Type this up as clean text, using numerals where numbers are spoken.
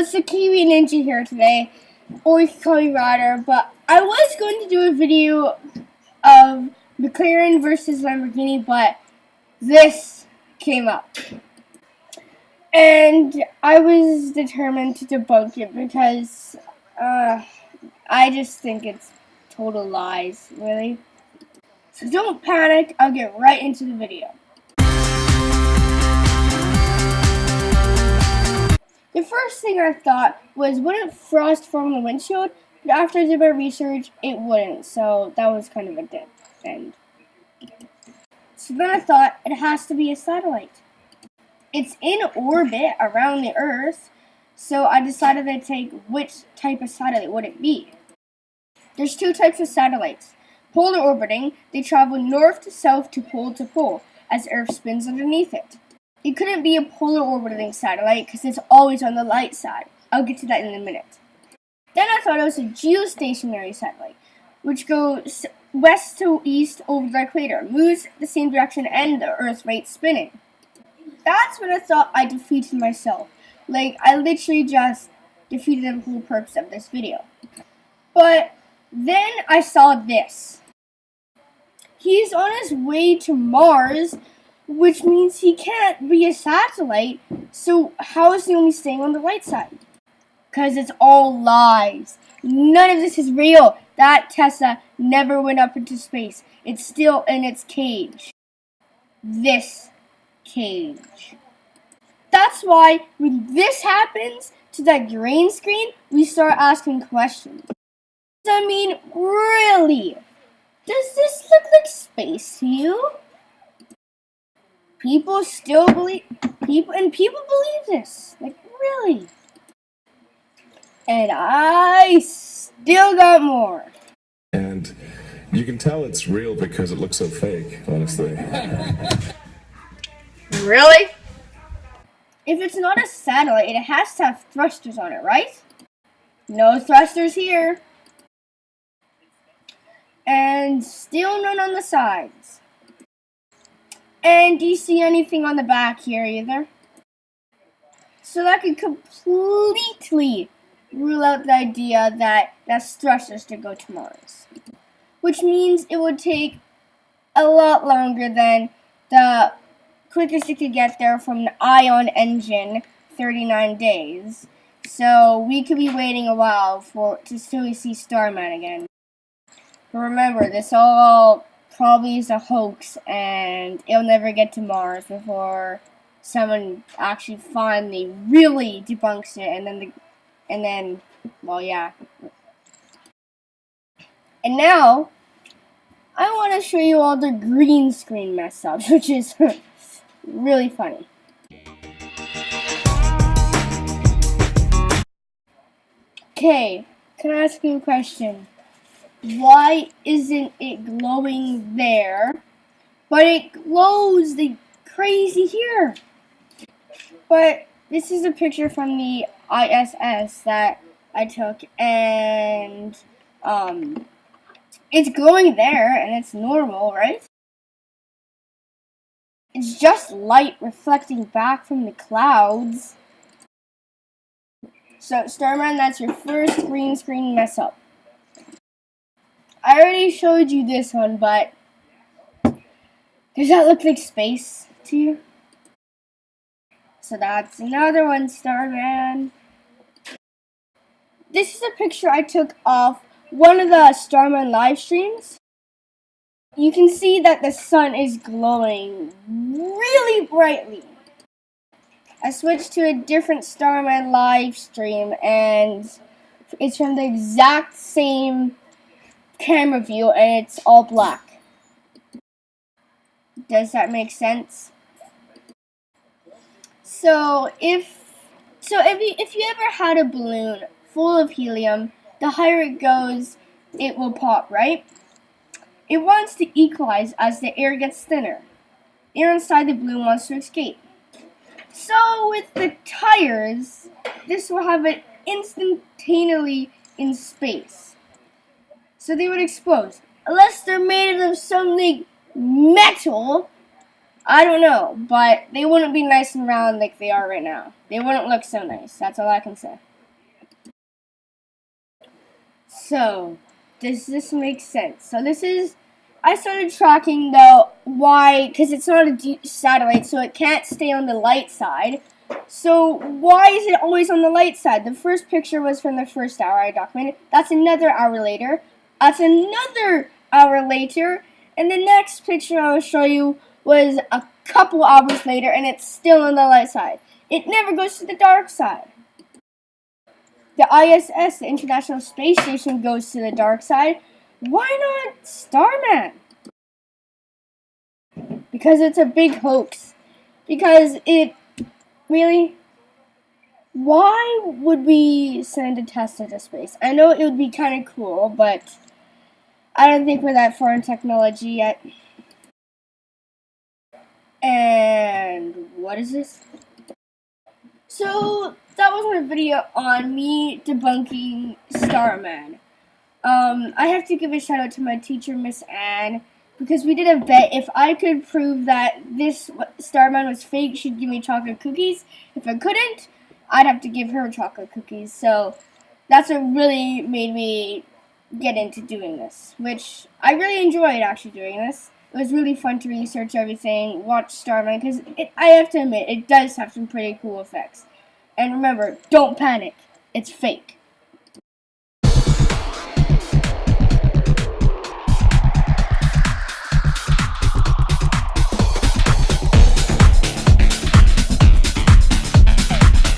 it's the Kiwi Ninja here today, or you can call me Ryder, but I was going to do a video of McLaren versus Lamborghini, but this came up. And I was determined to debunk it because I just think it's total lies, really. So don't panic, I'll get right into the video. The first thing I thought was, wouldn't frost form on the windshield? But after I did my research, it wouldn't, so that was kind of a dead end. So then I thought, it has to be a satellite. It's in orbit around the Earth, so I decided to take which type of satellite would it be. There's two types of satellites. Polar orbiting, they travel north to south to pole, as Earth spins underneath it. It couldn't be a polar orbiting satellite because it's always on the light side. I'll get to that in a minute. Then I thought it was a geostationary satellite, which goes west to east over the equator, moves the same direction and the Earth rate spinning. That's when I thought I defeated myself. Like, I literally just defeated the whole purpose of this video. But then I saw this. He's on his way to Mars, which means he can't be a satellite, so how is he only staying on the right side? Because it's all lies. None of this is real. That Tesla never went up into space. It's still in its cage. This cage. That's why when this happens to that green screen, we start asking questions. I mean, really? Does this look like space to you? People believe this. Like, really. And I still got more. And you can tell it's real because it looks so fake, honestly. Really? If it's not a satellite, it has to have thrusters on it, right? No thrusters here. And still none on the sides. And do you see anything on the back here either? So that could completely rule out the idea that that's thrusters to go to Mars. Which means it would take a lot longer than the quickest it could get there from the ion engine, 39 days. So we could be waiting a while to still see Starman again. But remember, this all probably is a hoax, and it'll never get to Mars before someone actually finally really debunks it, and then, well, yeah. And now, I want to show you all the green screen mess ups, which is really funny. Okay, can I ask you a question? Why isn't it glowing there, but it glows like crazy here? But this is a picture from the ISS that I took, and it's glowing there, and it's normal, right? It's just light reflecting back from the clouds. So, Starman, that's your first green screen mess up. I already showed you this one, but does that look like space to you? So that's another one, Starman. This is a picture I took of one of the Starman live streams. You can see that the sun is glowing really brightly. I switched to a different Starman live stream, and it's from the exact same camera view, and it's all black. Does that make sense? So if you ever had a balloon full of helium, the higher it goes, it will pop, right? It wants to equalize as the air gets thinner. Air inside the balloon wants to escape. So with the tires, this will have it instantaneously in space. So they would explode. Unless they're made of something metal, I don't know, but they wouldn't be nice and round like they are right now. They wouldn't look so nice, that's all I can say. So, does this make sense? So I started tracking the why, because it's not a satellite, so it can't stay on the light side. So why is it always on the light side? The first picture was from the first hour I documented. That's another hour later. That's another hour later. And the next picture I will show you was a couple hours later, and it's still on the light side. It never goes to the dark side. The ISS, the International Space Station, goes to the dark side. Why not Starman? Because it's a big hoax. Because it really. Why would we send a test into space? I know it would be kind of cool, but I don't think we're that far in technology yet. And what is this? So that was my video on me debunking Starman. I have to give a shout out to my teacher, Miss Anne, because we did a bet. If I could prove that this Starman was fake, she'd give me chocolate cookies. If I couldn't, I'd have to give her chocolate cookies. So that's what really made me get into doing this, which I really enjoyed actually doing this. It was really fun to research everything, watch Starman, because I have to admit, it does have some pretty cool effects. And remember, don't panic. It's fake.